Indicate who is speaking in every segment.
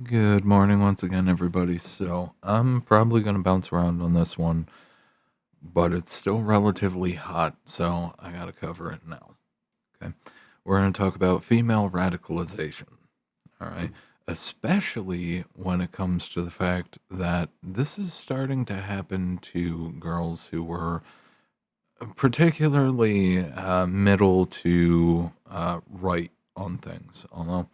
Speaker 1: Good morning once again, everybody. So, I'm probably going to bounce around on this one, but it's still relatively hot, so I got to cover it now. Okay. We're going to talk about female radicalization. All right. Especially when it comes to the fact that this is starting to happen to girls who were particularly middle to right on things. Although,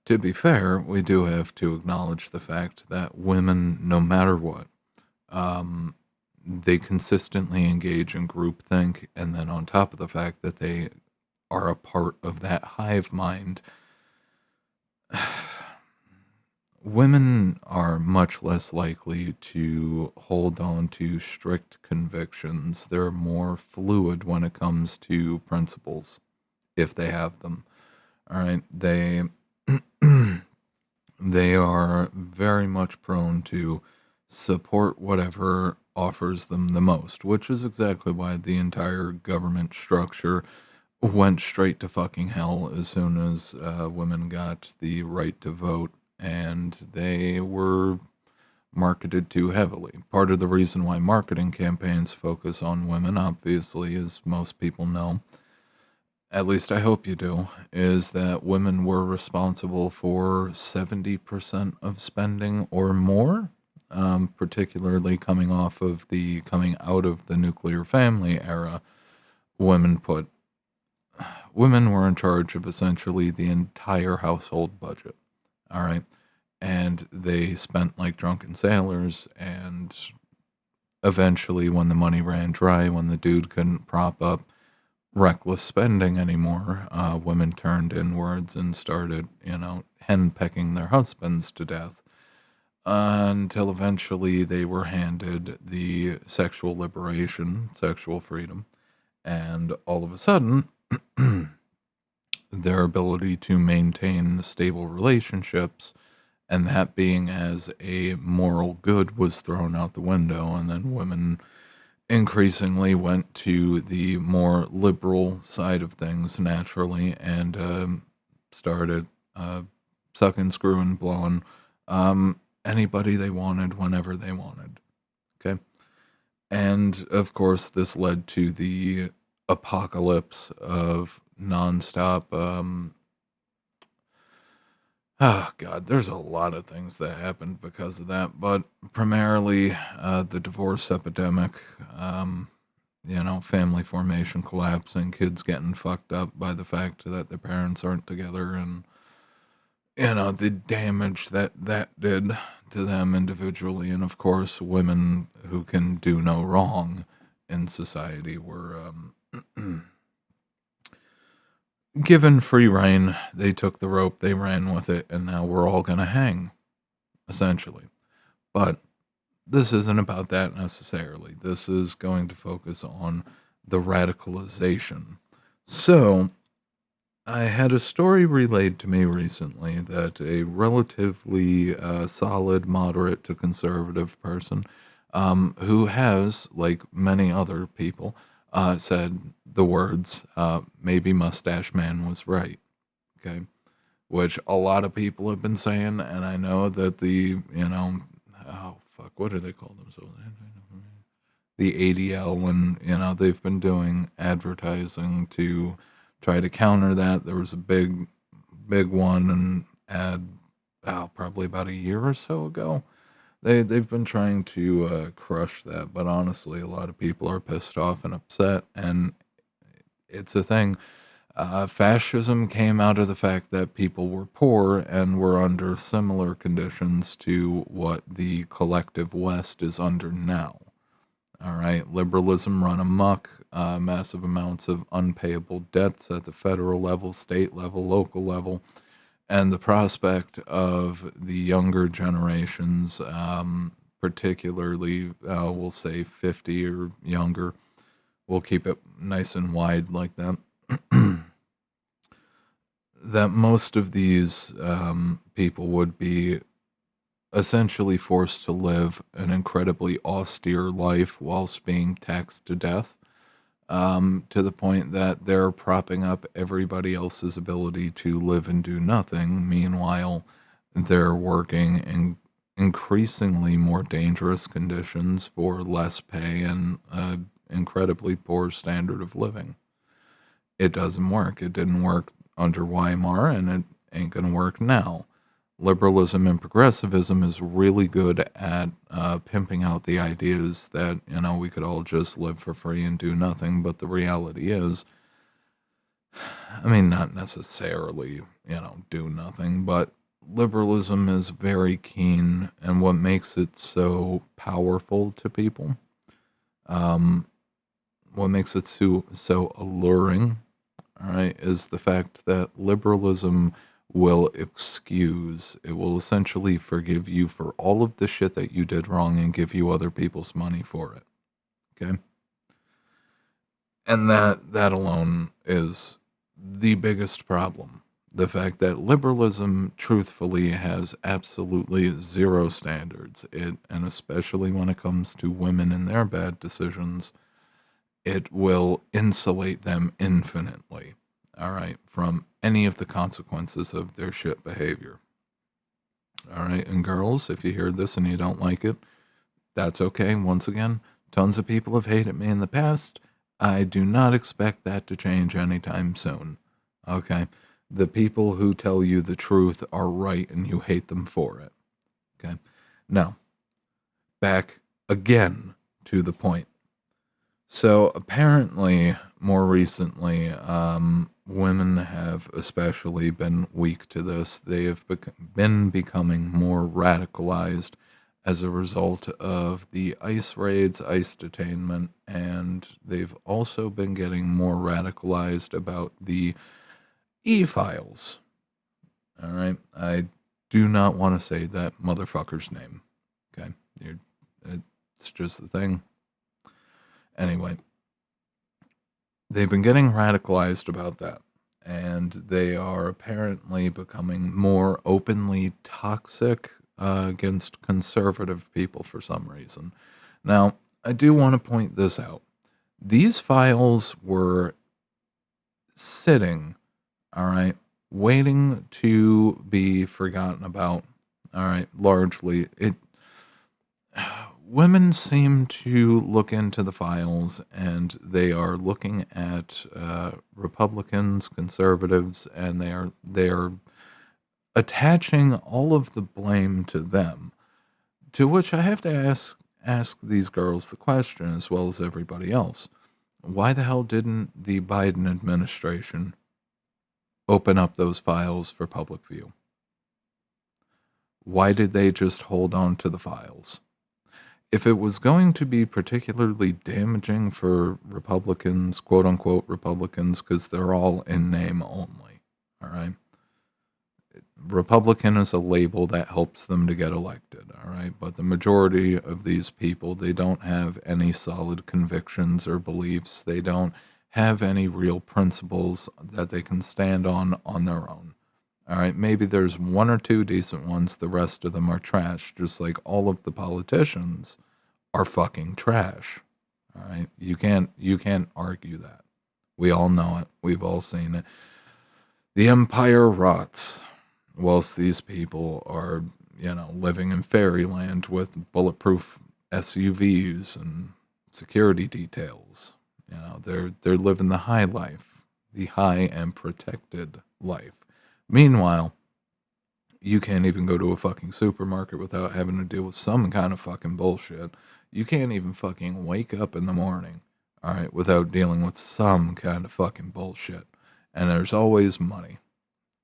Speaker 1: to be fair, we do have to acknowledge the fact that women, no matter what, um, they consistently engage in groupthink, and then on top of the fact that they are a part of that hive mind, women are much less likely to hold on to strict convictions. They're more fluid when it comes to principles, if they have them. All right, they are very much prone to support whatever offers them the most, which is exactly why the entire government structure went straight to fucking hell as soon as women got the right to vote, and they were marketed too heavily. Part of the reason why marketing campaigns focus on women, obviously, as most people know, at least I hope you do, is that women were responsible for 70% of spending or more, particularly coming out of the nuclear family era. Women put women were in charge of essentially the entire household budget. All right. And they spent like drunken sailors, and eventually when the money ran dry, when the dude couldn't prop up reckless spending anymore, women turned inwards and started, henpecking their husbands to death until eventually they were handed the sexual liberation, sexual freedom, and all of a sudden, their ability to maintain stable relationships and that being as a moral good was thrown out the window, and then women increasingly went to the more liberal side of things naturally and started sucking, screwing, blowing anybody they wanted whenever they wanted. Okay. And of course, this led to the apocalypse of nonstop. Oh, God, there's a lot of things that happened because of that, but primarily the divorce epidemic. Family formation collapsing, kids getting fucked up by the fact that their parents aren't together, and the damage that did to them individually, and of course, women who can do no wrong in society were given free rein. They took the rope, they ran with it, and now we're all gonna hang, essentially. But this isn't about that necessarily. This is going to focus on the radicalization. So, I had a story relayed to me recently that a relatively solid, moderate to conservative person who has, like many other people, said the words, maybe Mustache Man was right. Okay. Which a lot of people have been saying. And I know that oh, fuck, what do they call themselves? The ADL, and they've been doing advertising to try to counter that. There was a big one and ad, probably about a year or so ago. They've been trying to crush that, but honestly, a lot of people are pissed off and upset, and it's a thing. Fascism came out of the fact that people were poor and were under similar conditions to what the collective West is under now. All right, liberalism run amok, massive amounts of unpayable debts at the federal level, state level, local level, and the prospect of the younger generations, particularly, we'll say 50 or younger, we'll keep it nice and wide like that, that most of these people would be essentially forced to live an incredibly austere life whilst being taxed to death, to the point that they're propping up everybody else's ability to live and do nothing. Meanwhile, they're working in increasingly more dangerous conditions for less pay and incredibly poor standard of living. It doesn't work. It didn't work under Weimar, and it ain't going to work now. Liberalism and progressivism is really good at pimping out the ideas that, we could all just live for free and do nothing. But the reality is, I mean, not necessarily, do nothing, but liberalism is very keen, and what makes it so powerful to people, um, what makes it so alluring, all right, is the fact that liberalism will excuse, it will essentially forgive you for all of the shit that you did wrong and give you other people's money for it. Okay? And that alone is the biggest problem. The fact that liberalism truthfully has absolutely zero standards. And especially when it comes to women and their bad decisions, it will insulate them infinitely, all right, from any of the consequences of their shit behavior. All right, and girls, if you hear this and you don't like it, that's okay. Once again, tons of people have hated me in the past. I do not expect that to change anytime soon. Okay? The people who tell you the truth are right and you hate them for it. Okay? Now, back again to the point. So apparently, more recently, women have especially been weak to this. They have been becoming more radicalized as a result of the ICE raids, ICE detainment, and they've also been getting more radicalized about the e-files. All right, I do not want to say that motherfucker's name. Okay, it's just the thing. Anyway, they've been getting radicalized about that, and they are apparently becoming more openly toxic against conservative people for some reason. Now, I do want to point this out. These files were sitting, all right, waiting to be forgotten about, all right, largely. Women seem to look into the files, and they are looking at Republicans, conservatives, and they are attaching all of the blame to them. To which I have to ask these girls the question, as well as everybody else: why the hell didn't the Biden administration open up those files for public view? Why did they just hold on to the files? If it was going to be particularly damaging for Republicans, quote unquote Republicans, because they're all in name only, all right? Republican is a label that helps them to get elected, all right? But the majority of these people, they don't have any solid convictions or beliefs. They don't have any real principles that they can stand on their own. All right, maybe there's one or two decent ones, the rest of them are trash, just like all of the politicians are fucking trash. All right, you can't argue that. We all know it. We've all seen it. The empire rots, whilst these people are, living in fairyland with bulletproof SUVs and security details. They're living the high life, the high and protected life. Meanwhile, you can't even go to a fucking supermarket without having to deal with some kind of fucking bullshit. You can't even fucking wake up in the morning, all right, without dealing with some kind of fucking bullshit. And there's always money,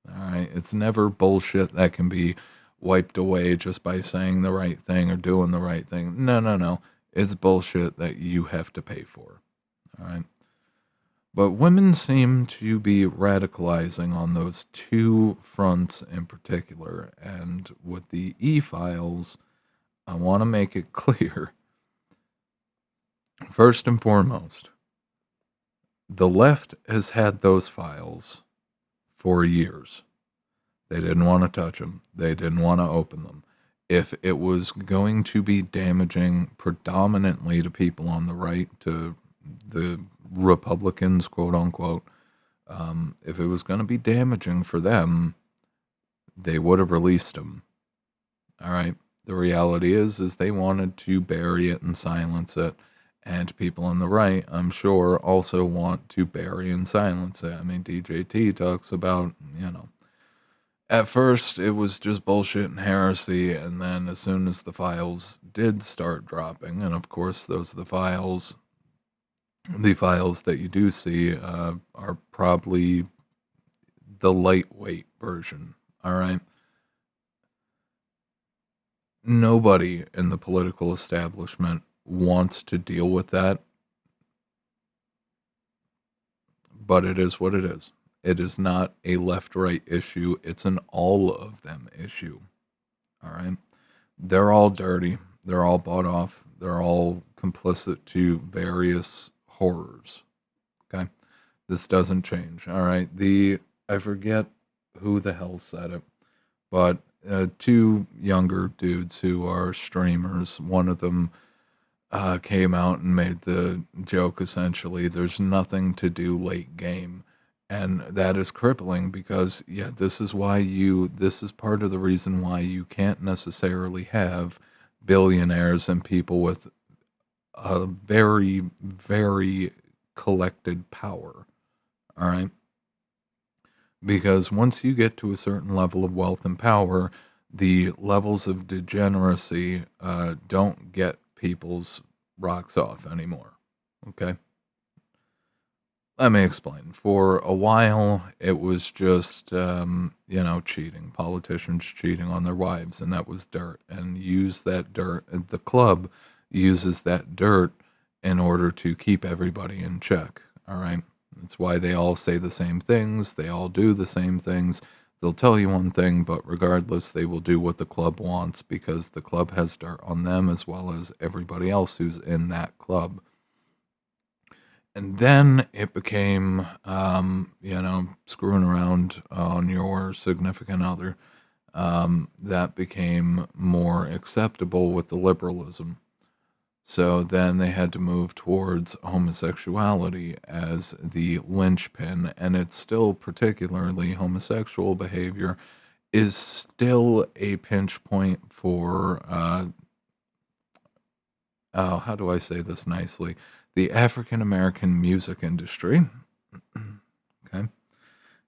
Speaker 1: all right? It's never bullshit that can be wiped away just by saying the right thing or doing the right thing. No, no, no. It's bullshit that you have to pay for, all right? But women seem to be radicalizing on those two fronts in particular. And with the e-files, I want to make it clear, first and foremost, the left has had those files for years. They didn't want to touch them. They didn't want to open them. If it was going to be damaging predominantly to people on the right, to the Republicans, quote unquote, if it was going to be damaging for them, they would have released them. All right. The reality is they wanted to bury it and silence it. And people on the right, I'm sure, also want to bury and silence it. I mean, DJT talks about, at first it was just bullshit and heresy. And then as soon as the files did start dropping, and of course, the files that you do see are probably the lightweight version. All right. Nobody in the political establishment wants to deal with that, but it is what it is. It is not a left right issue, it's an all of them issue. All right. They're all dirty, they're all bought off, they're all complicit to various horrors. Okay. This doesn't change. All right. I forget who the hell said it, but two younger dudes who are streamers, one of them came out and made the joke essentially, there's nothing to do late game. And that is crippling because, yeah, this is part of the reason why you can't necessarily have billionaires and people with a very, very collected power. All right. Because once you get to a certain level of wealth and power, the levels of degeneracy don't get people's rocks off anymore. Okay? Let me explain. For a while, it was just, cheating. Politicians cheating on their wives, and that was dirt. And use that dirt. The club uses that dirt in order to keep everybody in check. All right? That's why they all say the same things. They all do the same things. They'll tell you one thing, but regardless, they will do what the club wants because the club has dirt on them as well as everybody else who's in that club. And then it became, screwing around on your significant other. That became more acceptable with the liberalism. So then they had to move towards homosexuality as the linchpin, and it's still particularly homosexual behavior is still a pinch point for, oh, how do I say this nicely? The African American music industry. Okay.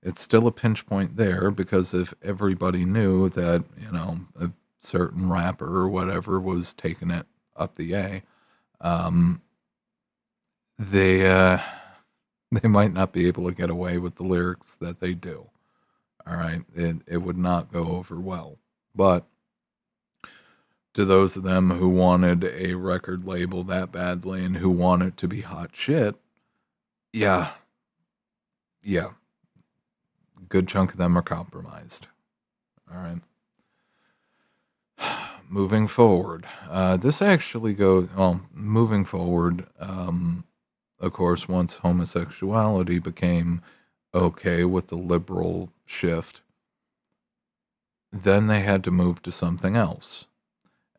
Speaker 1: It's still a pinch point there because if everybody knew that, a certain rapper or whatever was taking it up the A, um, they they might not be able to get away with the lyrics that they do. All right, it would not go over well. But to those of them who wanted a record label that badly and who want it to be hot shit, yeah, yeah, good chunk of them are compromised. All right. Moving forward, this actually goes well. Moving forward, of course, once homosexuality became okay with the liberal shift, then they had to move to something else.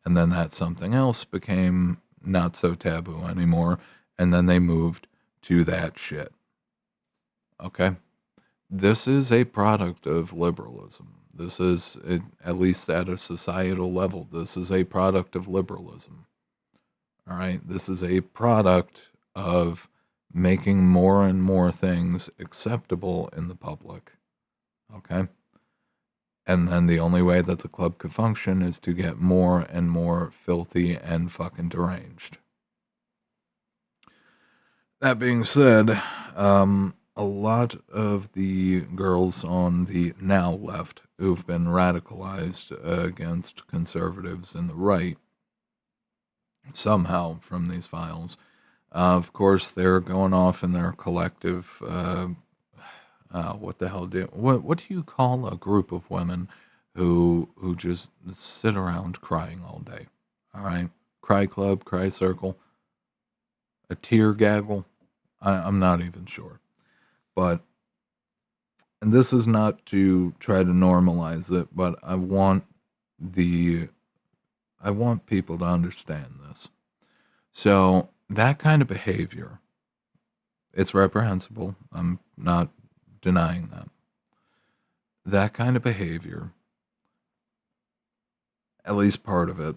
Speaker 1: And then that something else became not so taboo anymore. And then they moved to that shit. Okay? This is a product of liberalism. This is, at least at a societal level, this is a product of liberalism. All right? This is a product of making more and more things acceptable in the public. Okay? And then the only way that the club could function is to get more and more filthy and fucking deranged. That being said, a lot of the girls on the now left who've been radicalized against conservatives and the right somehow from these files, of course, they're going off in their collective. What the hell what do you call a group of women who just sit around crying all day? All right, cry club, cry circle, a tear gaggle. I'm not even sure, but and this is not to try to normalize it, but the I want people to understand this. So that kind of behavior, it's reprehensible. I'm not denying that. That kind of behavior, at least part of it,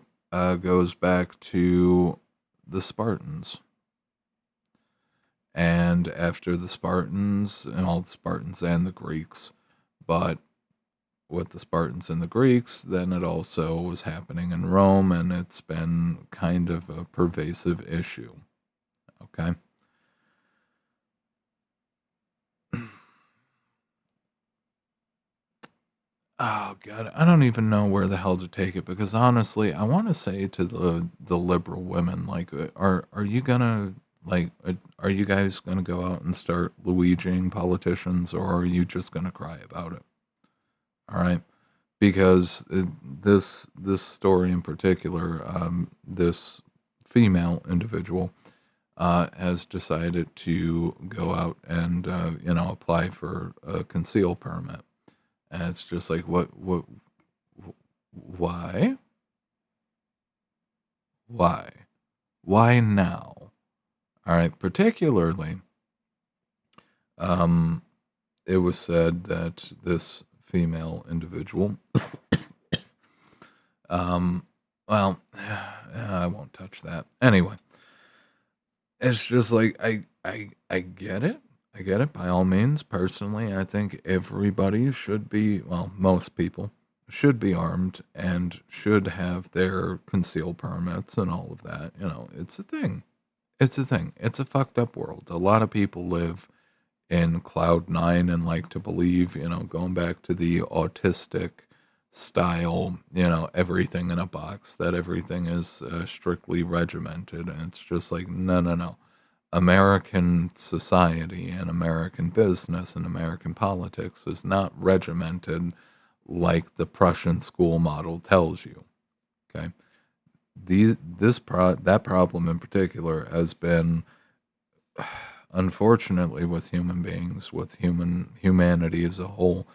Speaker 1: goes back to the Spartans. And after the Spartans, and all the Spartans and the Greeks, but with the Spartans and the Greeks, then it also was happening in Rome, and it's been kind of a pervasive issue. Okay. Oh god, I don't even know where the hell to take it because honestly, I want to say to the liberal women, like, are you gonna like, are you guys gonna go out and start Luigiing politicians, or are you just gonna cry about it? All right, because this story in particular, this female individual has decided to go out and apply for a conceal permit. And it's just like, why? Why? Why now? All right, particularly, um, it was said that this female individual, um, well, I won't touch that. Anyway, it's just like I get it. I get it by all means. Personally, I think everybody should be, well, most people should be armed and should have their concealed permits and all of that. It's a thing. It's a thing. It's a fucked up world. A lot of people live in cloud nine and like to believe, going back to the autistic style, everything in a box, that everything is strictly regimented. And it's just like, no, no, no. American society and American business and American politics is not regimented like the Prussian school model tells you. Okay. That problem in particular has been, unfortunately, with human beings, with humanity as a whole,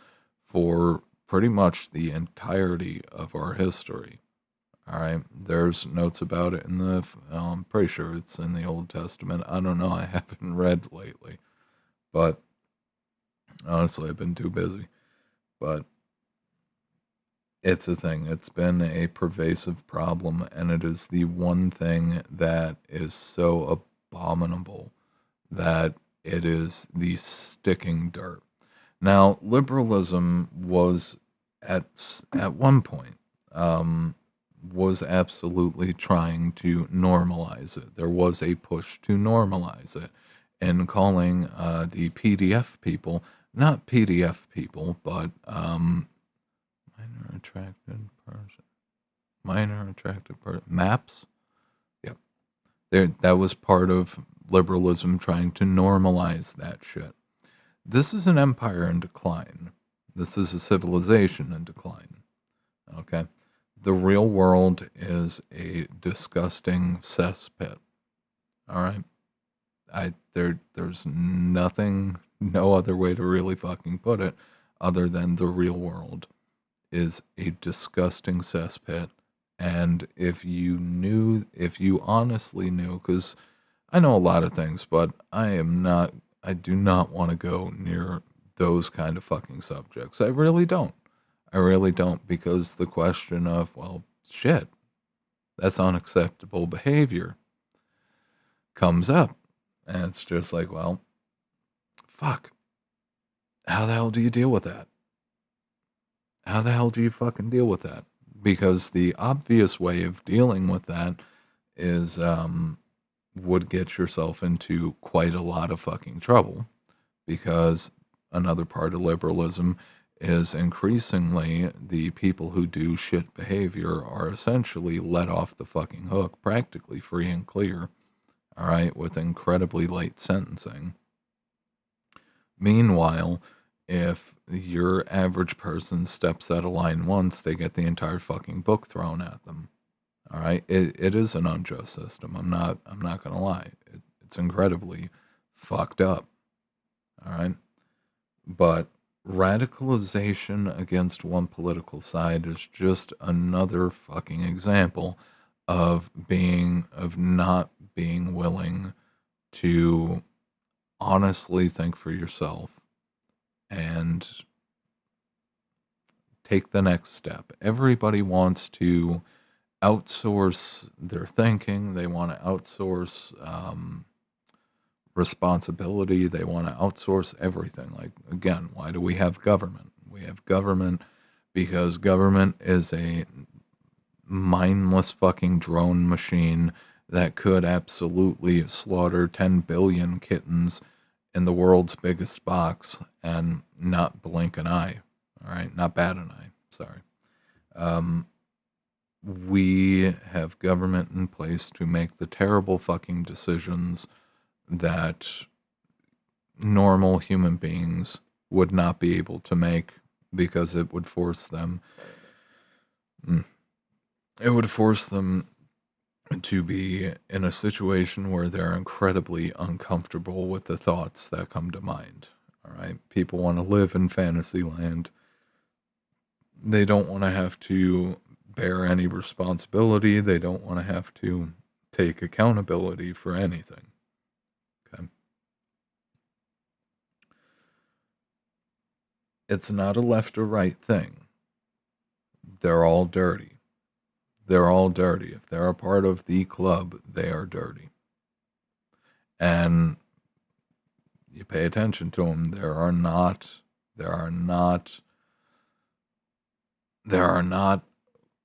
Speaker 1: for pretty much the entirety of our history. All right, there's notes about it in I'm pretty sure it's in the Old Testament. I don't know, I haven't read lately, but honestly, I've been too busy. But it's a thing. It's been a pervasive problem, and it is the one thing that is so abominable that it is the sticking dirt. Now, liberalism was at one point was absolutely trying to normalize it. There was a push to normalize it, and calling the PDF people not PDF people, but minor attracted person, minor attracted person maps. Yep, there. That was part of liberalism trying to normalize that shit. This is an empire in decline. This is a civilization in decline. Okay. The real world is a disgusting cesspit. All right. There's nothing, no other way to really fucking put it other than the real world is a disgusting cesspit. And if you honestly knew, because I know a lot of things, but I do not want to go near those kind of fucking subjects. I really don't. I really don't, because the question of, well, shit, that's unacceptable behavior comes up. And it's just like, well, fuck. How the hell do you deal with that? How the hell do you fucking deal with that? Because the obvious way of dealing with that is would get yourself into quite a lot of fucking trouble, because another part of liberalism is increasingly the people who do shit behavior are essentially let off the fucking hook practically free and clear, all right, with incredibly late sentencing. Meanwhile, if your average person steps out of line once, they get the entire fucking book thrown at them. All right, it is an unjust system. I'm not gonna lie. It's incredibly fucked up. All right, but radicalization against one political side is just another fucking example of not being willing to honestly think for yourself and take the next step. Everybody wants to outsource their thinking. They want to outsource responsibility. They want to outsource everything. Like, again, why do we have government? We have government because government is a mindless fucking drone machine that could absolutely slaughter 10 billion kittens in the world's biggest box and not blink an eye. All right, not bat an eye. Sorry. We have government in place to make the terrible fucking decisions that normal human beings would not be able to make because it would force them. It would force them to be in a situation where they're incredibly uncomfortable with the thoughts that come to mind. All right. People want to live in fantasy land. They don't want to have to bear any responsibility. They don't want to have to take accountability for anything. Okay. It's not a left or right thing. They're all dirty. They're all dirty. If they're a part of the club, they are dirty. And you pay attention to them. There are not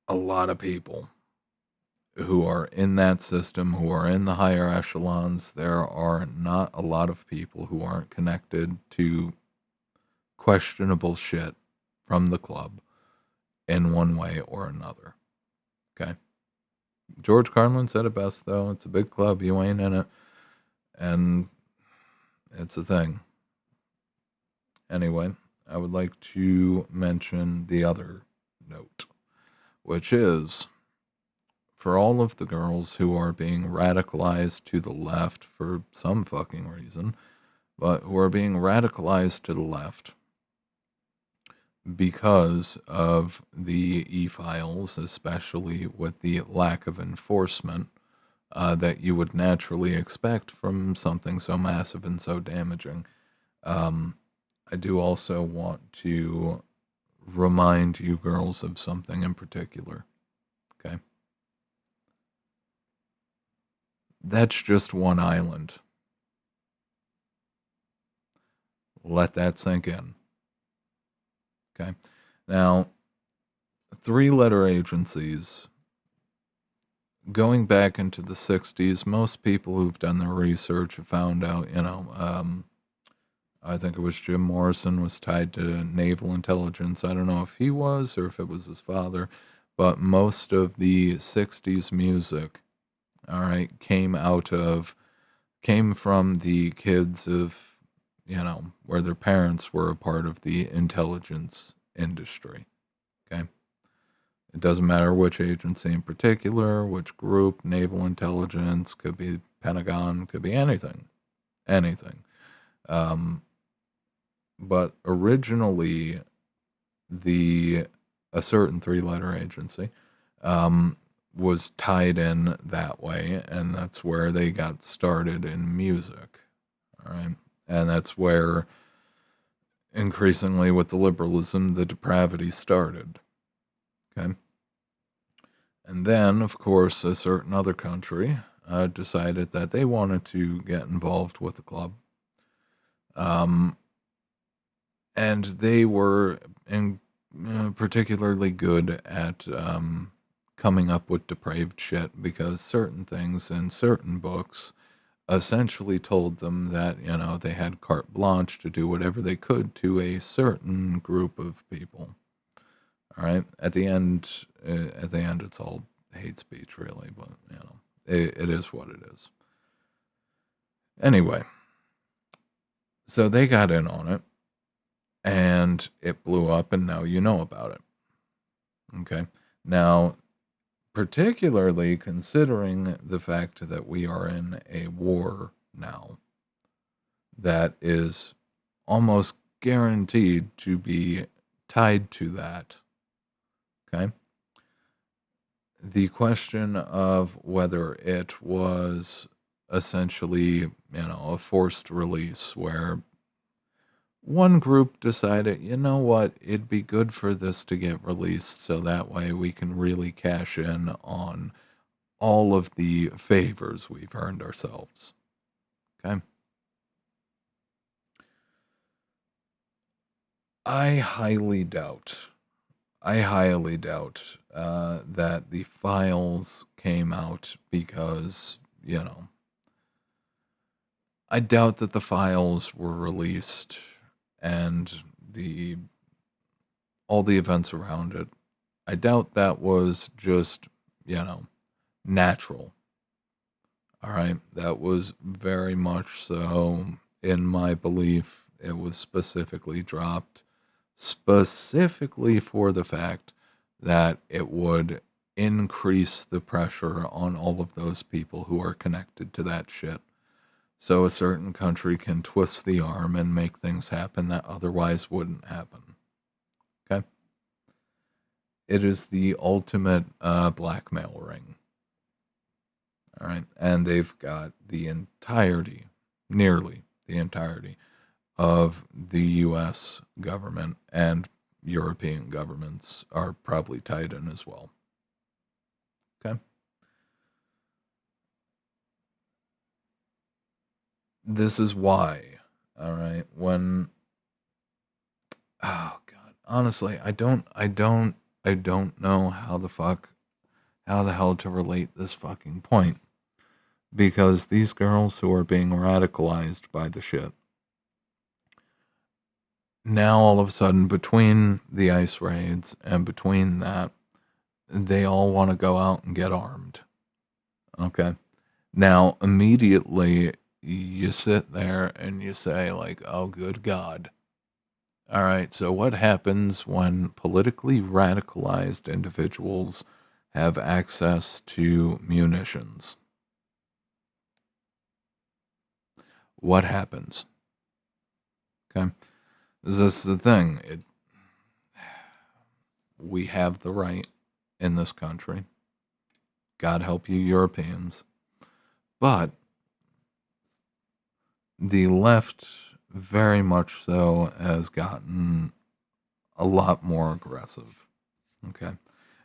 Speaker 1: a lot of people who are in that system, who are in the higher echelons. There are not a lot of people who aren't connected to questionable shit from the club in one way or another. Okay. George Carlin said it best, though. It's a big club. You ain't in it. And it's a thing. Anyway, I would like to mention the other note, which is for all of the girls who are being radicalized to the left for some fucking reason, but who are being radicalized to the left because of the e-files, especially with the lack of enforcement that you would naturally expect from something so massive and so damaging. I do also want to remind you girls of something in particular. Okay? That's just one island. Let that sink in. Okay? Now, 3-letter agencies, going back into the 60s, most people who've done their research have found out, I think it was Jim Morrison was tied to naval intelligence. I don't know if he was or if it was his father, but most of the 60s music, all right, came from the kids of, where their parents were a part of the intelligence industry. Okay. It doesn't matter which agency in particular, which group, naval intelligence, could be Pentagon, could be anything. Anything. But originally, a certain 3-letter agency was tied in that way, and that's where they got started in music. All right, and that's where increasingly with the liberalism, the depravity started. Okay, and then of course a certain other country decided that they wanted to get involved with the club. And they were particularly good at coming up with depraved shit because certain things in certain books essentially told them that, they had carte blanche to do whatever they could to a certain group of people. All right. At the end, it's all hate speech, really, but, it is what it is. Anyway, so they got in on it. And it blew up, and now you know about it. Okay. Now, particularly considering the fact that we are in a war now that is almost guaranteed to be tied to that. Okay. The question of whether it was essentially, a forced release where One group decided, you know what, it'd be good for this to get released so that way we can really cash in on all of the favors we've earned ourselves. Okay? I highly doubt, that the files came out because, I doubt that the files were released and the all the events around it. I doubt that was just, you know, natural. All right. That was very much so, in my belief, it was specifically dropped specifically for the fact that it would increase the pressure on all of those people who are connected to that shit. So a certain country can twist the arm and make things happen that otherwise wouldn't happen. Okay? It is the ultimate blackmail ring. All right. And they've got the entirety, nearly the entirety, of the US government and European governments are probably tied in as well. Okay. This is why, all right, oh God, honestly, I don't know how the hell to relate this fucking point. Because these girls who are being radicalized by the shit, now all of a sudden, between the ICE raids and between that, they all want to go out and get armed. Okay. Now, immediately, you sit there and you say, like, oh, good God. All right. So, what happens when politically radicalized individuals have access to munitions? What happens? Okay. Is this the thing? We have the right in this country. God help you, Europeans. But the left, very much so, has gotten a lot more aggressive. Okay.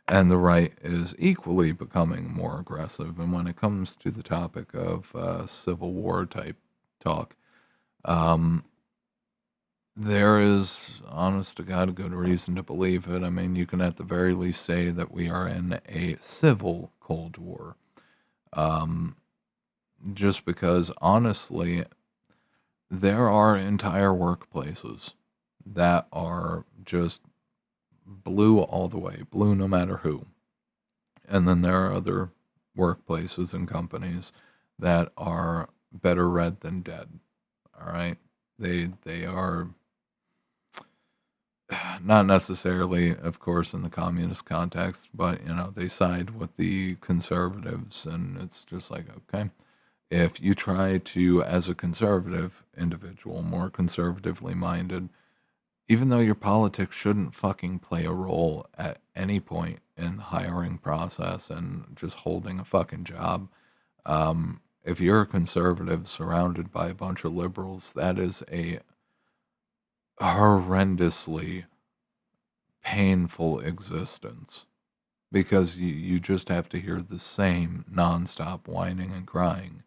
Speaker 1: And the right is equally becoming more aggressive. And when it comes to the topic of Civil War type talk, um, there is, honest to God, good reason to believe it. I mean, you can at the very least say that we are in a civil Cold War. Um, just because, honestly, there are entire workplaces that are just blue all the way, blue no matter who. And then there are other workplaces and companies that are better red than dead. All right. They are not necessarily, of course, in the communist context, but they side with the conservatives, and it's just like, okay, if you try to, as a conservative individual, more conservatively minded, even though your politics shouldn't fucking play a role at any point in the hiring process and just holding a fucking job, if you're a conservative surrounded by a bunch of liberals, that is a horrendously painful existence because you just have to hear the same nonstop whining and crying.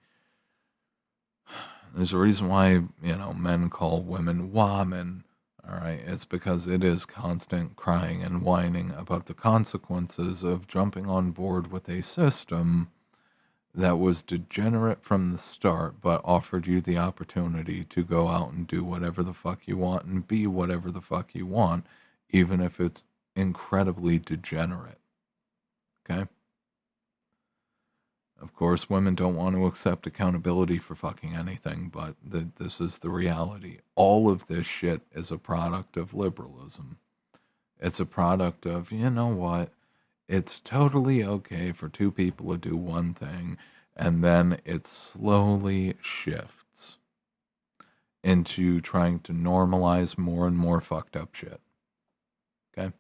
Speaker 1: There's a reason why, men call women women. All right. It's because it is constant crying and whining about the consequences of jumping on board with a system that was degenerate from the start, but offered you the opportunity to go out and do whatever the fuck you want and be whatever the fuck you want, even if it's incredibly degenerate. Okay? Of course, women don't want to accept accountability for fucking anything, but this is the reality. All of this shit is a product of liberalism. It's a product of, you know what? It's totally okay for two people to do one thing, and then it slowly shifts into trying to normalize more and more fucked up shit. Okay?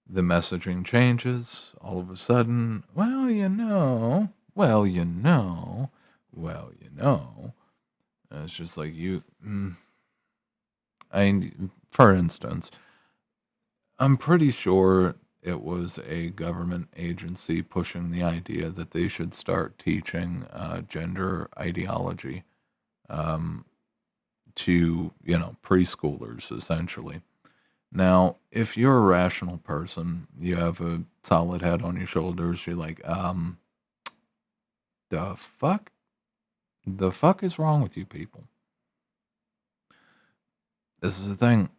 Speaker 1: The messaging changes all of a sudden. Well, you know. It's just like For instance, I'm pretty sure it was a government agency pushing the idea that they should start teaching gender ideology um, to, preschoolers, essentially. Now, if you're a rational person, you have a solid head on your shoulders, you're like, the fuck? The fuck is wrong with you people? This is the thing.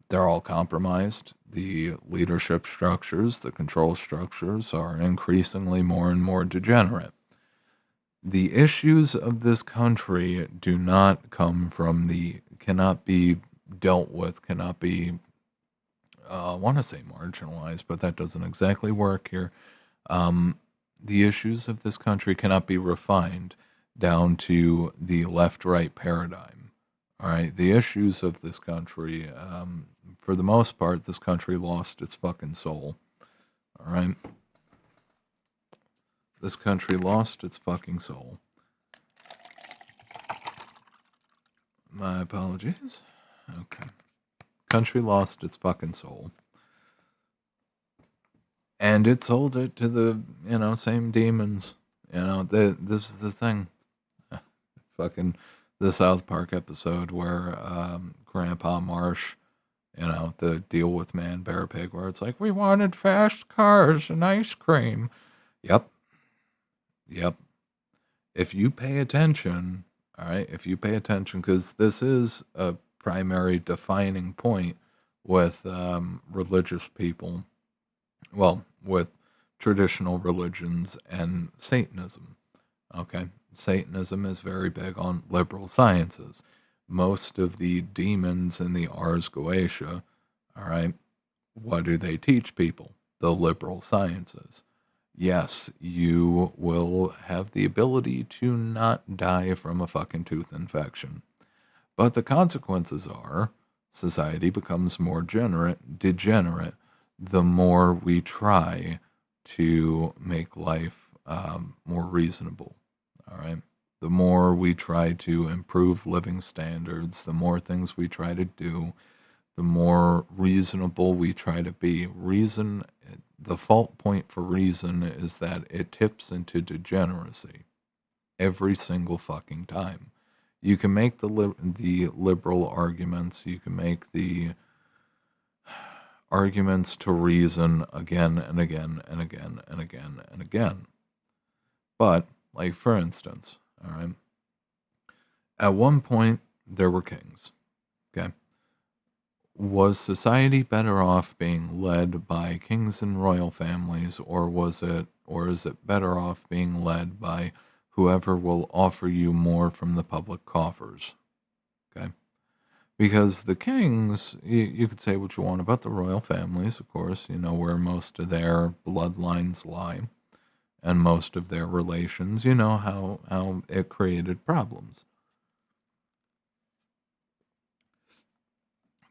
Speaker 1: They're all compromised. The leadership structures, the control structures are increasingly more and more degenerate. The issues of this country do not come from cannot be dealt with, cannot be, I want to say marginalized, but that doesn't exactly work here. Um, the issues of this country cannot be refined down to the left right paradigm. All right. The issues of this country, for the most part, this country lost its fucking soul. All right. This country lost its fucking soul. My apologies. Okay. Country lost its fucking soul. And it sold it to the, same demons. This is the thing. Fucking the South Park episode where Grandpa Marsh, the deal with Man Bear Pig, where it's like, we wanted fast cars and ice cream. Yep. Yep. If you pay attention, all right, if you pay attention, because this is a primary defining point with religious people, well, with traditional religions and Satanism. Okay. Satanism is very big on liberal sciences. Most of the demons in the Ars Goetia, all right, what do they teach people? The liberal sciences. Yes, you will have the ability to not die from a fucking tooth infection. But the consequences are society becomes more degenerate the more we try to make life more reasonable. All right. The more we try to improve living standards, the more things we try to do, the more reasonable we try to be. The fault point for reason is that it tips into degeneracy every single fucking time. You can make the liberal arguments, you can make the arguments to reason again and again and again and again and again. But, like, for instance, all right, at one point there were kings, okay? Was society better off being led by kings and royal families, or is it better off being led by whoever will offer you more from the public coffers? Okay. Because the kings, you could say what you want about the royal families, of course, where most of their bloodlines lie and most of their relations, how it created problems.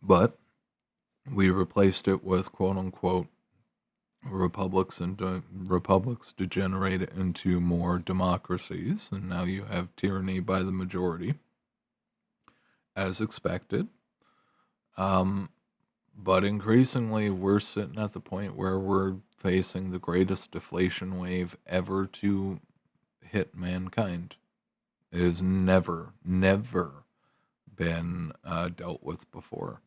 Speaker 1: But we replaced it with quote unquote republics, and republics degenerated into more democracies, and now you have tyranny by the majority, as expected. Um, but increasingly, we're sitting at the point where we're facing the greatest deflation wave ever to hit mankind. It has never been dealt with before.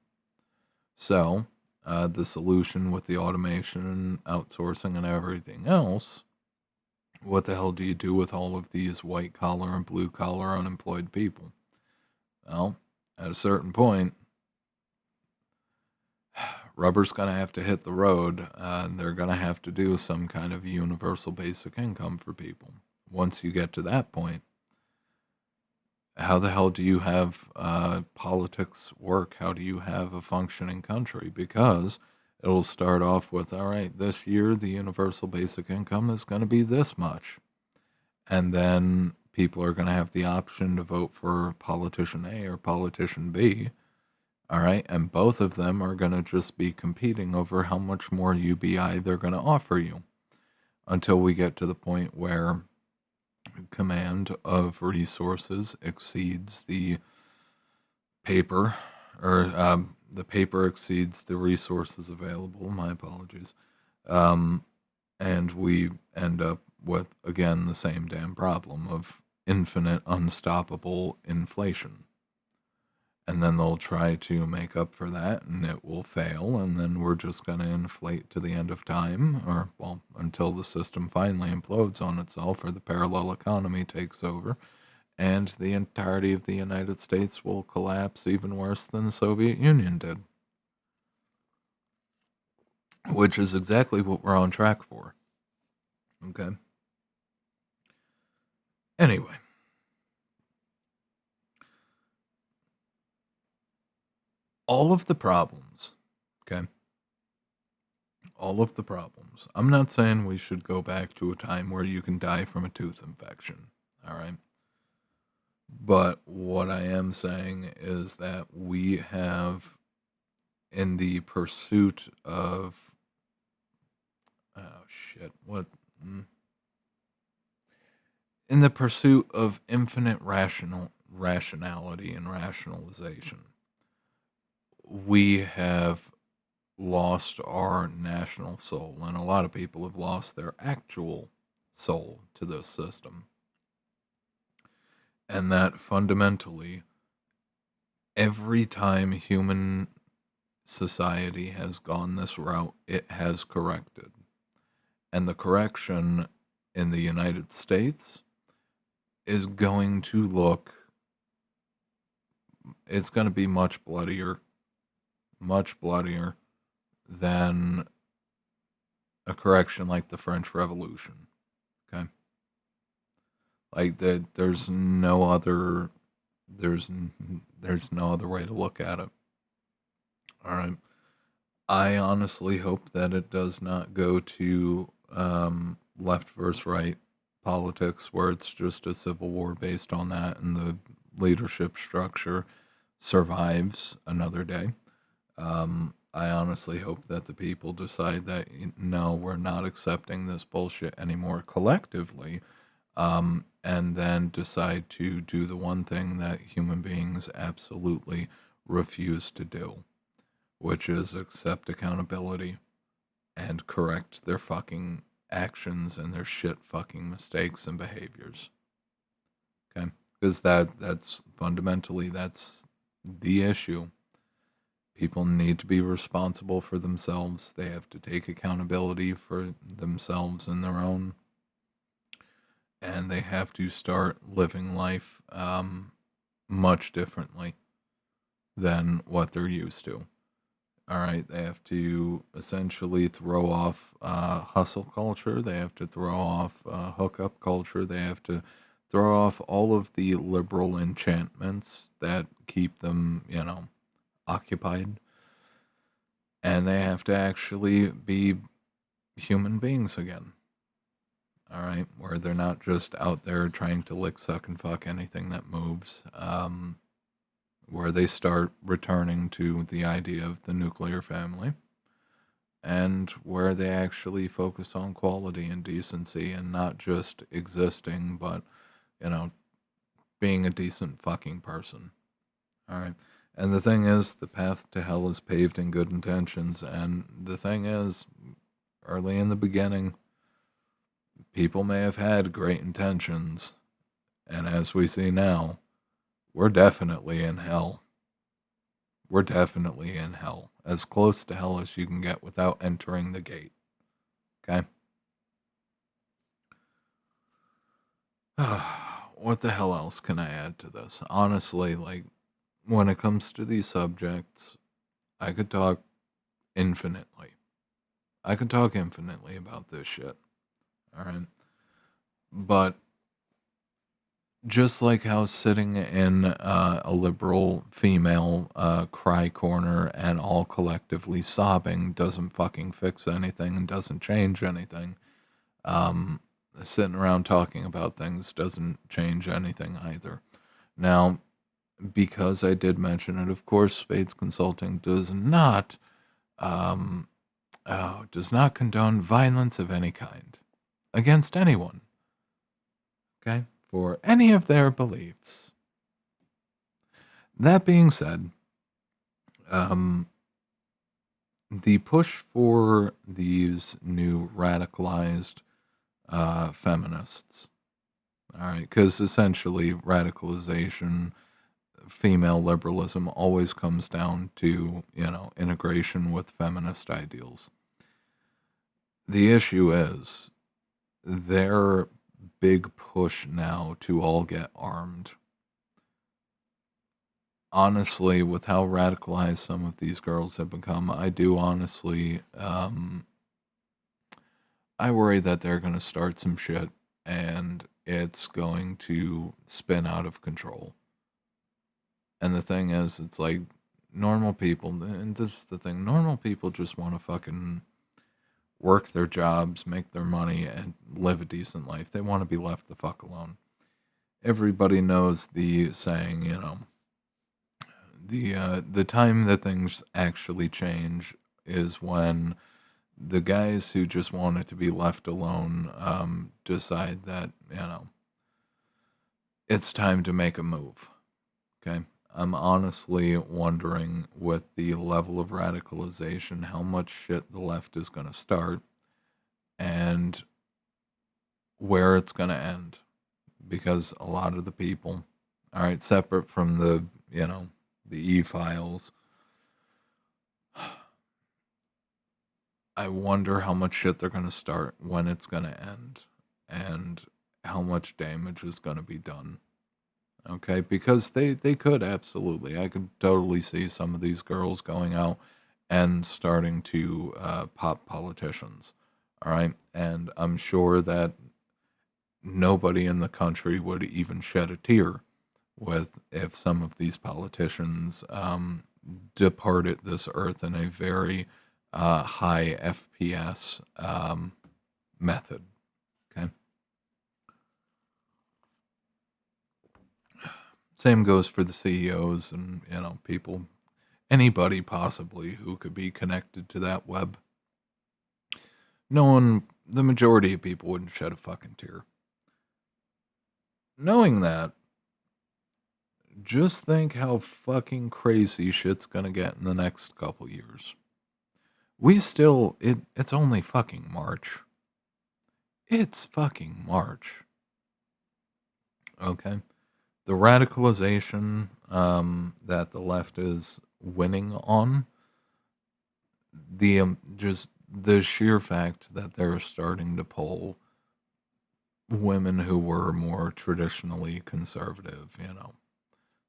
Speaker 1: So, the solution with the automation and outsourcing and everything else, what the hell do you do with all of these white collar and blue collar unemployed people? Well, at a certain point, rubber's going to have to hit the road. They're going to have to do some kind of universal basic income for people. Once you get to that point, how the hell do you have politics work? How do you have a functioning country? Because it'll start off with, all right, this year the universal basic income is going to be this much. And then people are going to have the option to vote for politician A or politician B. All right. And both of them are going to just be competing over how much more UBI they're going to offer you until we get to the point where command of resources exceeds the paper or the paper exceeds the resources available. My apologies. Um, and we end up with, again, the same damn problem of infinite, unstoppable inflation. And then they'll try to make up for that, and it will fail, and then we're just going to inflate to the end of time, or, well, until the system finally implodes on itself or the parallel economy takes over, and the entirety of the United States will collapse even worse than the Soviet Union did, which is exactly what we're on track for. Okay? Anyway, all of the problems, okay? All of the problems. I'm not saying we should go back to a time where you can die from a tooth infection, all right? But what I am saying is that we have, in the pursuit of, oh shit, what? In the pursuit of infinite rationality and rationalization, we have lost our national soul, and a lot of people have lost their actual soul to this system. And that fundamentally, every time human society has gone this route, it has corrected. And the correction in the United States is going to look, it's going to be much bloodier than a correction like the French Revolution. Okay? Like there's no other there's no other way to look at it. All right. I honestly hope that it does not go to left versus right politics, where it's just a civil war based on that, and the leadership structure survives another day. I honestly hope that the people decide that no, we're not accepting this bullshit anymore collectively, and then decide to do the one thing that human beings absolutely refuse to do, which is accept accountability and correct their fucking actions and their shit fucking mistakes and behaviors. Okay? Because that's fundamentally that's the issue. People need to be responsible for themselves. They have to take accountability for themselves and their own, and they have to start living life much differently than what they're used to. All right, they have to essentially throw off hustle culture. They have to throw off hookup culture. They have to throw off all of the liberal enchantments that keep them, occupied. And they have to actually be human beings again. All right, where they're not just out there trying to lick, suck, and fuck anything that moves. Where they start returning to the idea of the nuclear family, and where they actually focus on quality and decency and not just existing, but, being a decent fucking person. All right. And the thing is, the path to hell is paved in good intentions. And the thing is, early in the beginning, people may have had great intentions. And as we see now, we're definitely in hell. We're definitely in hell. As close to hell as you can get without entering the gate. Okay? What the hell else can I add to this? Honestly, like, when it comes to these subjects, I could talk infinitely. I could talk infinitely about this shit. Alright? But just like how sitting in a liberal female cry corner and all collectively sobbing doesn't fucking fix anything and doesn't change anything, um, sitting around talking about things doesn't change anything either. Now, because I did mention it, of course, Spades Consulting um, does not condone violence of any kind against anyone. Okay, for any of their beliefs. That being said, Um, the push for these new radicalized feminists, all right, because essentially radicalization, female liberalism always comes down to, integration with feminist ideals. The issue is their big push now to all get armed. Honestly, with how radicalized some of these girls have become, I do honestly, I worry that they're going to start some shit and it's going to spin out of control. And the thing is, it's like normal people, and this is the thing, normal people just want to fucking work their jobs, make their money, and live a decent life. They want to be left the fuck alone. Everybody knows the saying, the time that things actually change is when the guys who just wanted to be left alone decide that it's time to make a move. Okay, I'm honestly wondering with the level of radicalization how much shit the left is going to start and where it's going to end, because a lot of the people, all right, separate from the e-files, I wonder how much shit they're going to start, when it's going to end, and how much damage is going to be done. Okay, because they could absolutely. I could totally see some of these girls going out and starting to pop politicians. All right, and I'm sure that nobody in the country would even shed a tear with if some of these politicians departed this earth in a very high FPS method. Okay. Same goes for the CEOs and people, anybody possibly who could be connected to that web. No one, the majority of people wouldn't shed a fucking tear. Knowing that, just think how fucking crazy shit's gonna get in the next couple years. It's only fucking March. It's fucking March. Okay. The radicalization that the left is winning on, just the sheer fact that they're starting to poll women who were more traditionally conservative,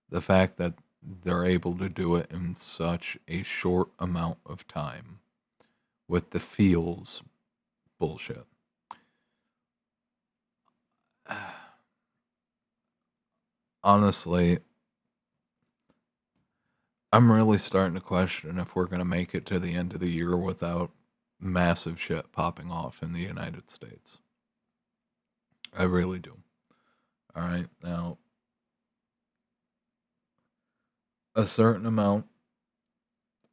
Speaker 1: the fact that they're able to do it in such a short amount of time with the feels bullshit. Honestly, I'm really starting to question if we're going to make it to the end of the year without massive shit popping off in the United States. I really do. All right. Now, a certain amount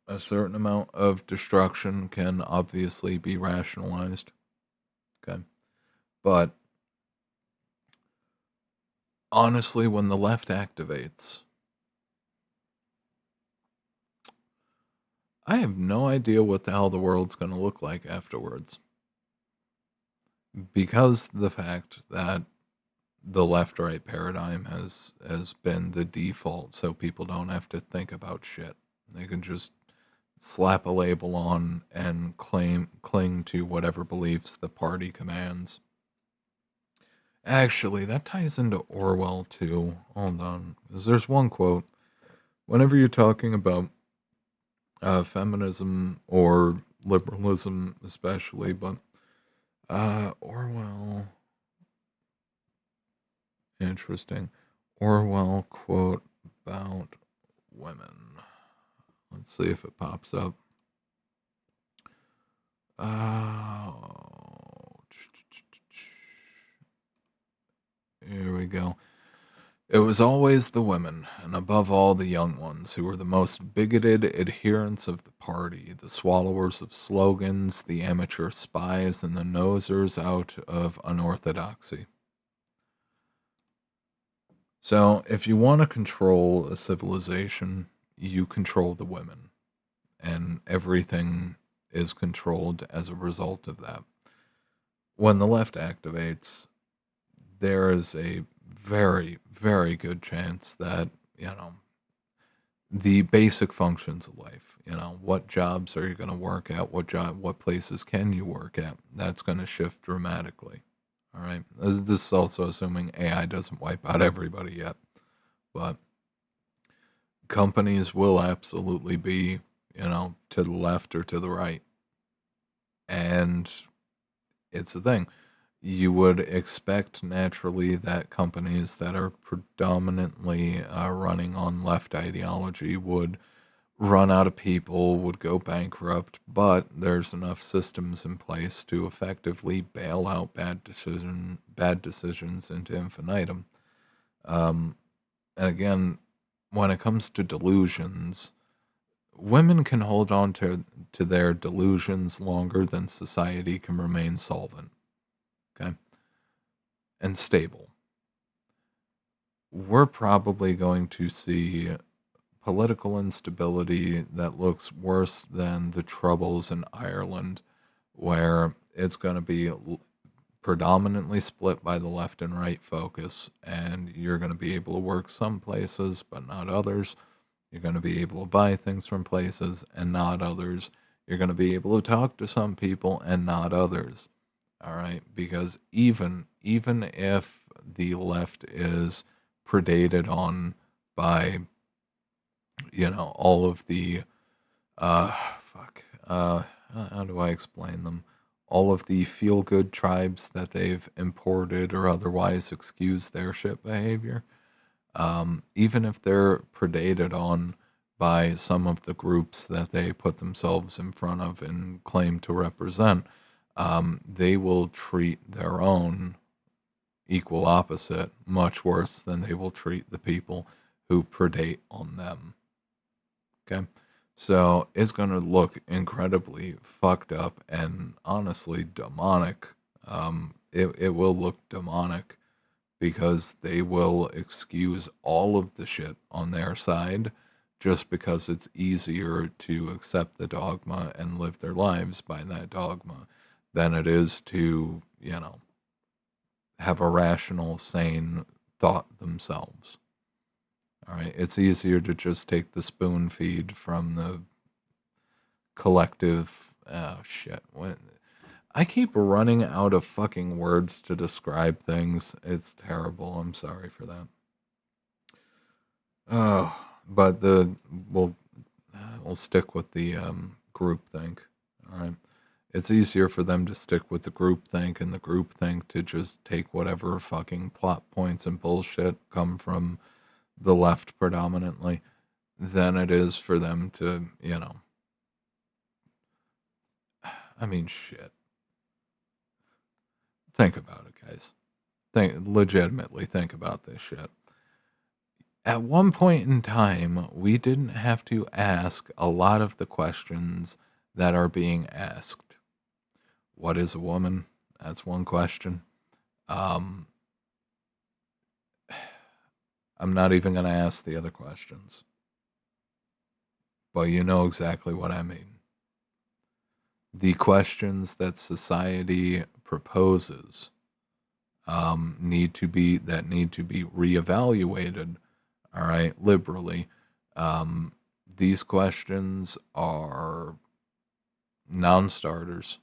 Speaker 1: a certain amount of destruction can obviously be rationalized. Okay. But honestly, when the left activates, I have no idea what the hell the world's going to look like afterwards. Because the fact that the left right paradigm has been the default, so people don't have to think about shit. They can just slap a label on and cling to whatever beliefs the party commands. Actually, that ties into Orwell too. Hold on, 'cause there's one quote. Whenever you're talking about feminism or liberalism, especially, but Orwell, interesting. Orwell quote about women. Let's see if it pops up. Oh, here we go. It was always the women, and above all the young ones, who were the most bigoted adherents of the party, the swallowers of slogans, the amateur spies, and the nosers out of unorthodoxy. So, if you want to control a civilization, you control the women. and everything is controlled as a result of that. When the left activates, there is a very, very good chance that, you know, the basic functions of life, what jobs are you going to work at, what places can you work at, that's going to shift dramatically. All right. This is also assuming AI doesn't wipe out everybody yet, but companies will absolutely be, to the left or to the right. And it's the thing. You would expect naturally that companies that are predominantly running on left ideology would run out of people, would go bankrupt, but there's enough systems in place to effectively bail out bad decisions into infinitum. Um, and again, when it comes to delusions, women can hold on to their delusions longer than society can remain solvent, okay, and stable. We're probably going to see political instability that looks worse than the troubles in Ireland, where it's going to be predominantly split by the left and right focus, and you're going to be able to work some places, but not others. You're going to be able to buy things from places and not others. You're going to be able to talk to some people and not others. All right, because even if the left is predated on by all of the uh fuck how do I explain them? All of the feel good tribes that they've imported or otherwise excuse their shit behavior. Even if they're predated on by some of the groups that they put themselves in front of and claim to represent, they will treat their own equal opposite much worse than they will treat the people who predate on them. Okay. So it's going to look incredibly fucked up and honestly demonic. It will look demonic because they will excuse all of the shit on their side just because it's easier to accept the dogma and live their lives by that dogma than it is to, have a rational, sane thought themselves. All right. It's easier to just take the spoon feed from the collective. Oh, shit. I keep running out of fucking words to describe things. It's terrible. I'm sorry for that. Oh, but we'll we'll stick with the group think. All right. It's easier for them to stick with the group think and the group think to just take whatever fucking plot points and bullshit come from the left predominantly than it is for them to, I mean, shit. Think about it, guys. Legitimately think about this shit. At one point in time, we didn't have to ask a lot of the questions that are being asked. What is a woman? That's one question. Um, I'm not even going to ask the other questions, but you know exactly what I mean. The questions that society proposes need to be reevaluated. All right, liberally. These questions are non-starters.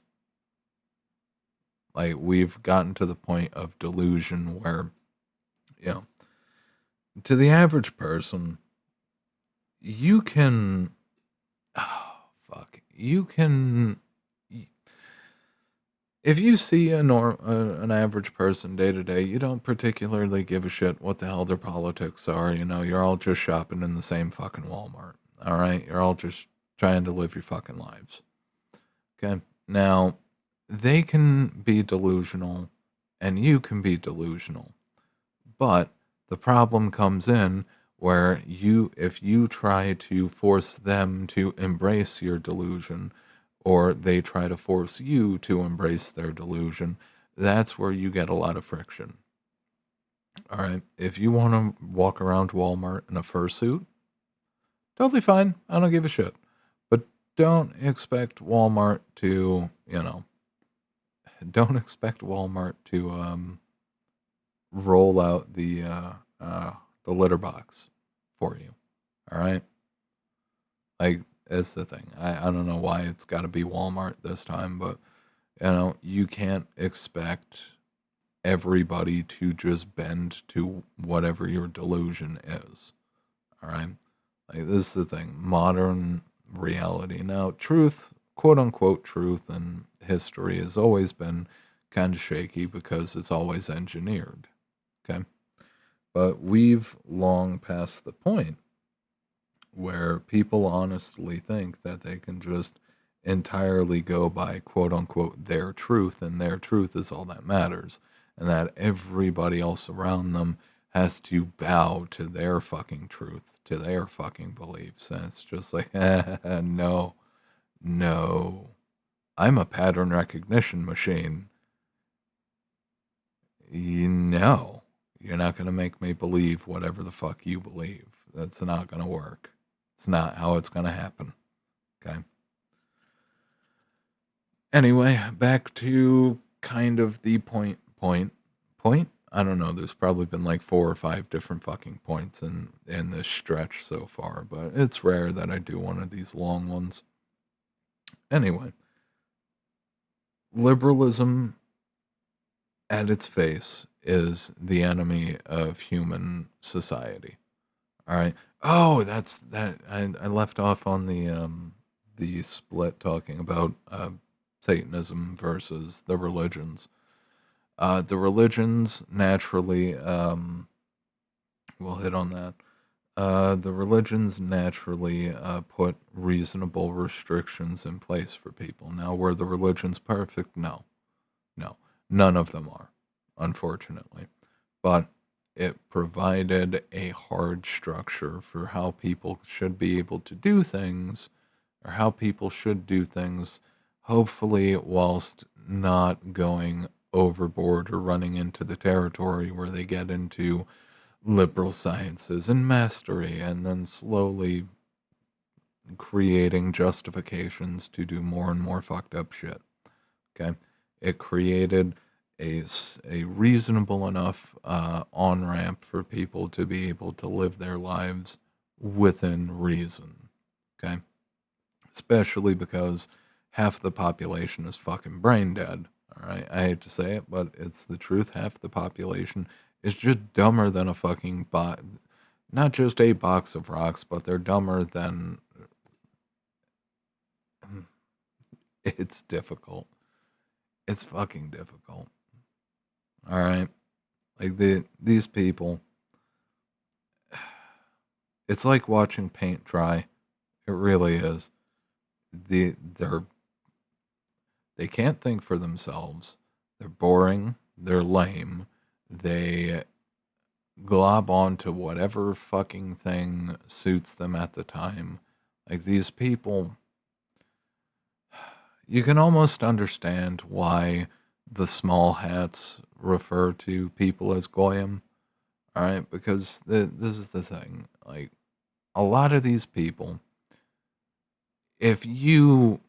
Speaker 1: Like we've gotten to the point of delusion where, you know, to the average person, you can, oh fuck, you can if you see an average person day to day, you don't particularly give a shit what the hell their politics are. You're all just shopping in the same fucking Walmart. All right, you're all just trying to live your fucking lives. Okay, now they can be delusional, and you can be delusional, but the problem comes in where if you try to force them to embrace your delusion or they try to force you to embrace their delusion, that's where you get a lot of friction. All right. If you want to walk around Walmart in a fursuit, totally fine. I don't give a shit. But don't expect Walmart to, don't expect Walmart to roll out the litter box for you. All right, like it's the thing. I don't know why it's got to be Walmart this time, but you can't expect everybody to just bend to whatever your delusion is. All right, like this is the thing. Modern reality now, truth, quote unquote truth, in history has always been kind of shaky because it's always engineered. Okay. But we've long passed the point where people honestly think that they can just entirely go by quote unquote their truth, and their truth is all that matters, and that everybody else around them has to bow to their fucking truth, to their fucking beliefs. And it's just like, no, no. I'm a pattern recognition machine. No, you're not going to make me believe whatever the fuck you believe. That's not going to work. It's not how it's going to happen. Okay. Anyway, back to kind of the point. I don't know. There's probably been like 4 or 5 different fucking points in this stretch so far, but it's rare that I do one of these long ones. Anyway, liberalism at its face is the enemy of human society. All right. Oh, that's that. I left off on the split talking about Satanism versus the religions. The religions naturally, we'll hit on that. The religions naturally put reasonable restrictions in place for people. Now, were the religions perfect? No, no, none of them are, unfortunately. But it provided a hard structure for how people should be able to do things, or how people should do things, hopefully, whilst not going overboard or running into the territory where they get into liberal sciences and mastery, and then slowly creating justifications to do more and more fucked up shit. Okay, it created a reasonable enough on ramp for people to be able to live their lives within reason. Okay, especially because half the population is fucking brain dead. All right, I hate to say it, but it's the truth. Half the population is just dumber than a fucking bot. Not just a box of rocks, but they're dumber than. It's difficult. It's fucking difficult. All right, like these people. It's like watching paint dry. It really is. They're they can't think for themselves. They're boring. They're lame. They glob onto whatever fucking thing suits them at the time. Like these people, you can almost understand why the small hats refer to people as goyim. All right, because this is the thing. Like a lot of these people, if you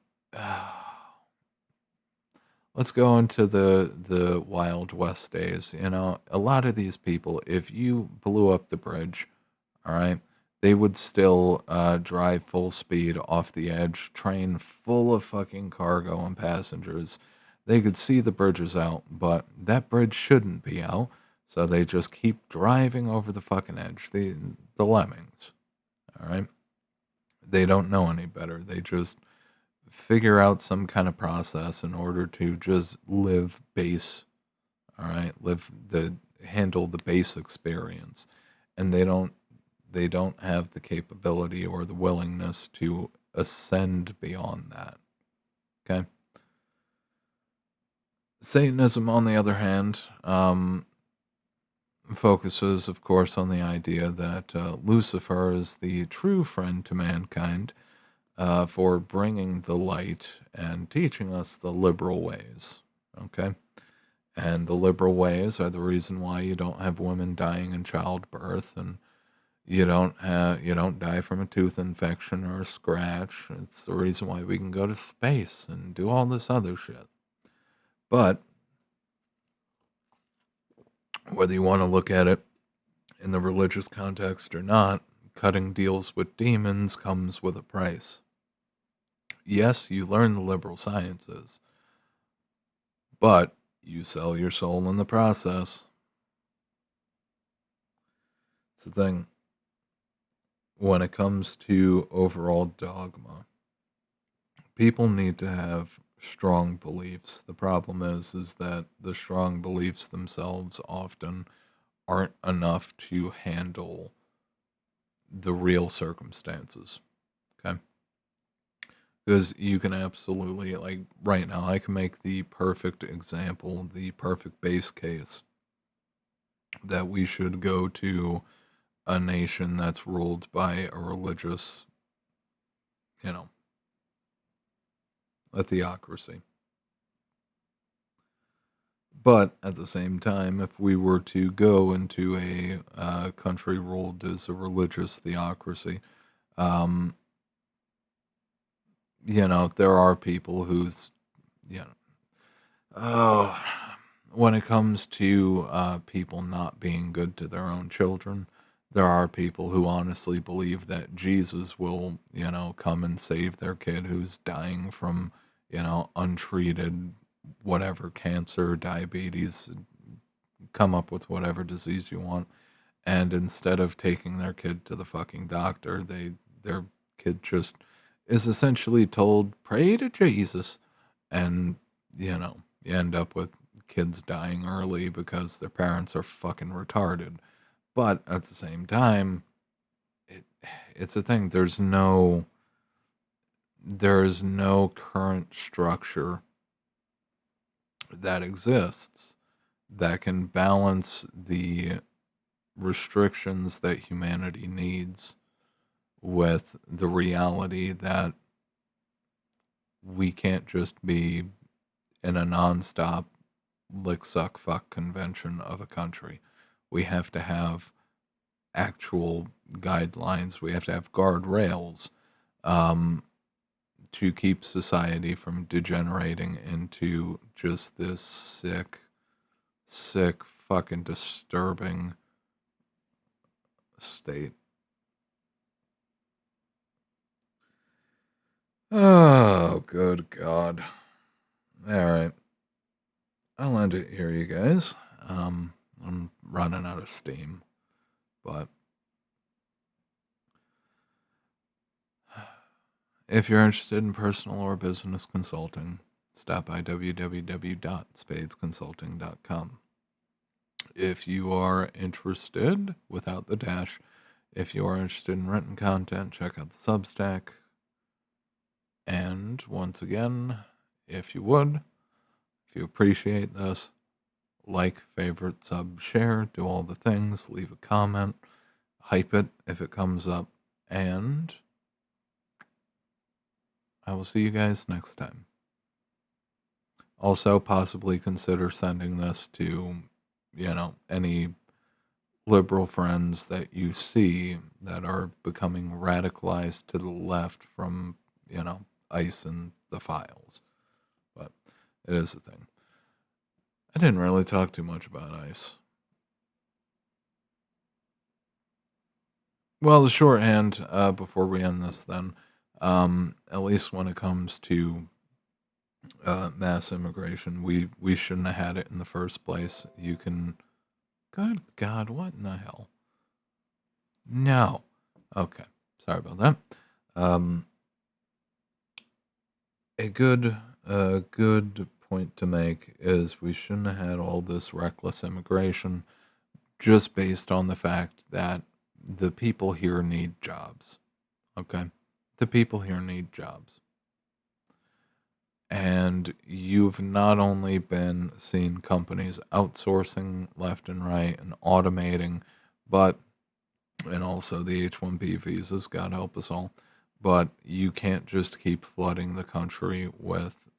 Speaker 1: let's go into the Wild West days. A lot of these people, if you blew up the bridge, all right, they would still drive full speed off the edge, train full of fucking cargo and passengers. They could see the bridge is out, but that bridge shouldn't be out, so they just keep driving over the fucking edge. The lemmings, all right, they don't know any better. They just figure out some kind of process in order to just live base, all right, handle the base experience, and they don't have the capability or the willingness to ascend beyond that. Okay. Satanism, on the other hand, focuses, of course, on the idea that Lucifer is the true friend to mankind, for bringing the light and teaching us the liberal ways. Okay? And the liberal ways are the reason why you don't have women dying in childbirth, and You don't die from a tooth infection or a scratch. It's the reason why we can go to space and do all this other shit. But whether you want to look at it in the religious context or not, cutting deals with demons comes with a price. Yes, you learn the liberal sciences, but you sell your soul in the process. It's the thing. When it comes to overall dogma, people need to have strong beliefs. The problem is that the strong beliefs themselves often aren't enough to handle the real circumstances. Okay? Because you can absolutely, like right now, I can make the perfect example, the perfect base case that we should go to a nation that's ruled by a religious, you know, a theocracy. But at the same time, if we were to go into a country ruled as a religious theocracy, um, there are people who's, you know, oh, when it comes to people not being good to their own children, there are people who honestly believe that Jesus will, come and save their kid who's dying from, untreated whatever cancer, diabetes, come up with whatever disease you want. And instead of taking their kid to the fucking doctor, their kid just is essentially told, pray to Jesus. And, you end up with kids dying early because their parents are fucking retarded. But at the same time, it, it's a thing. There's no current structure that exists that can balance the restrictions that humanity needs with the reality that we can't just be in a nonstop lick suck fuck convention of a country. We have to have actual guidelines. We have to have guardrails um, to keep society from degenerating into just this sick, fucking disturbing state. Oh, good God. All right. I'll end it here, you guys. I'm running out of steam, but if you're interested in personal or business consulting, stop by www.spadesconsulting.com. If you are interested, without the dash, if you are interested in written content, check out the Substack. And once again, if you appreciate this, like, favorite, sub, share, do all the things, leave a comment, hype it if it comes up, and I will see you guys next time. Also, possibly consider sending this to, any liberal friends that you see that are becoming radicalized to the left from, ICE and the files. But it is a thing. I didn't really talk too much about ICE. Well, the shorthand, before we end this, then, at least when it comes to mass immigration, we shouldn't have had it in the first place. You can, good God, what in the hell? No, okay, sorry about that. Um, a good point to make is we shouldn't have had all this reckless immigration just based on the fact that the people here need jobs. Okay, the people here need jobs. And you've not only been seeing companies outsourcing left and right and automating, but and also the H-1B visas, God help us all. But you can't just keep flooding the country with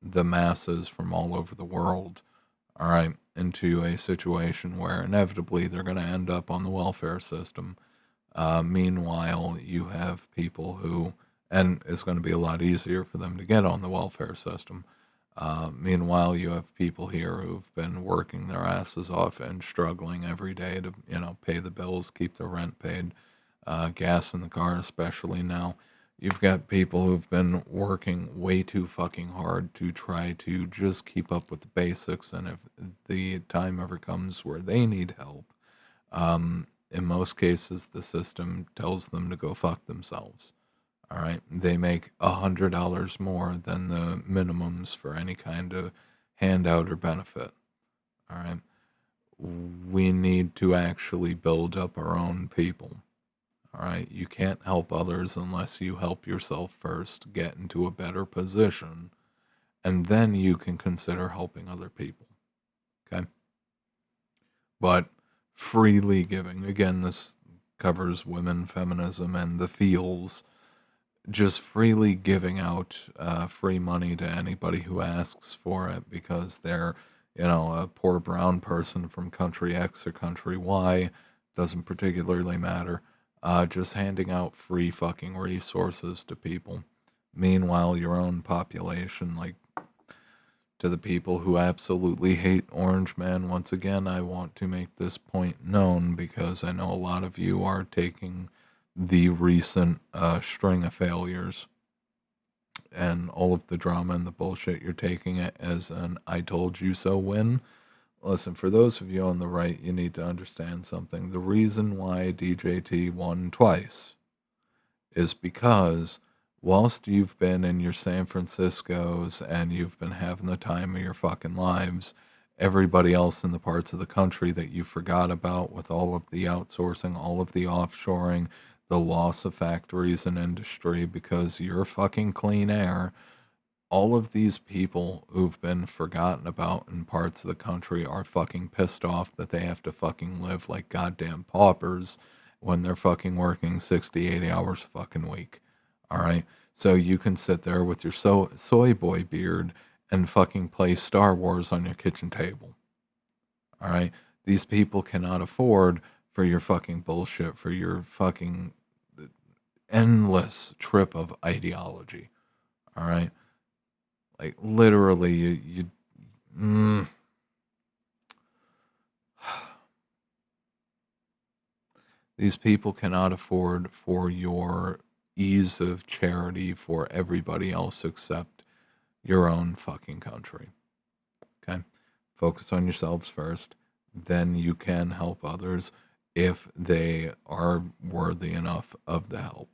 Speaker 1: the masses from all over the world, all right, into a situation where inevitably they're going to end up on the welfare system. Meanwhile, you have people who, and it's going to be a lot easier for them to get on the welfare system. Meanwhile, you have people here who've been working their asses off and struggling every day to, pay the bills, keep their rent paid, gas in the car, especially now. You've got people who've been working way too fucking hard to try to just keep up with the basics, and if the time ever comes where they need help, in most cases, the system tells them to go fuck themselves. All right. They make $100 more than the minimums for any kind of handout or benefit. All right. We need to actually build up our own people. All right. You can't help others unless you help yourself first, get into a better position, and then you can consider helping other people. Okay. But freely giving, again, this covers women, feminism, and the feels. Just freely giving out free money to anybody who asks for it because they're, a poor brown person from country X or country Y, doesn't particularly matter. Just handing out free fucking resources to people. Meanwhile, your own population, like to the people who absolutely hate Orange Man, once again, I want to make this point known because I know a lot of you are taking the recent string of failures and all of the drama and the bullshit, you're taking it as an I told you so win. Listen, for those of you on the right, you need to understand something. The reason why DJT won twice is because whilst you've been in your San Franciscos and you've been having the time of your fucking lives, everybody else in the parts of the country that you forgot about with all of the outsourcing, all of the offshoring, the loss of factories and industry because you're fucking clean air, all of these people who've been forgotten about in parts of the country are fucking pissed off that they have to fucking live like goddamn paupers when they're fucking working 60, 80 hours a fucking week. All right. So you can sit there with your soy boy beard and fucking play Star Wars on your kitchen table. All right. These people cannot afford for your fucking bullshit, for your fucking endless trip of ideology. All right. Like literally, mm, these people cannot afford for your ease of charity for everybody else except your own fucking country. Okay? Focus on yourselves first. Then you can help others if they are worthy enough of the help.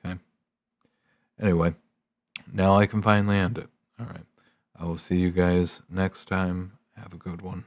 Speaker 1: Okay? Anyway, now I can finally end it. All right. I will see you guys next time. Have a good one.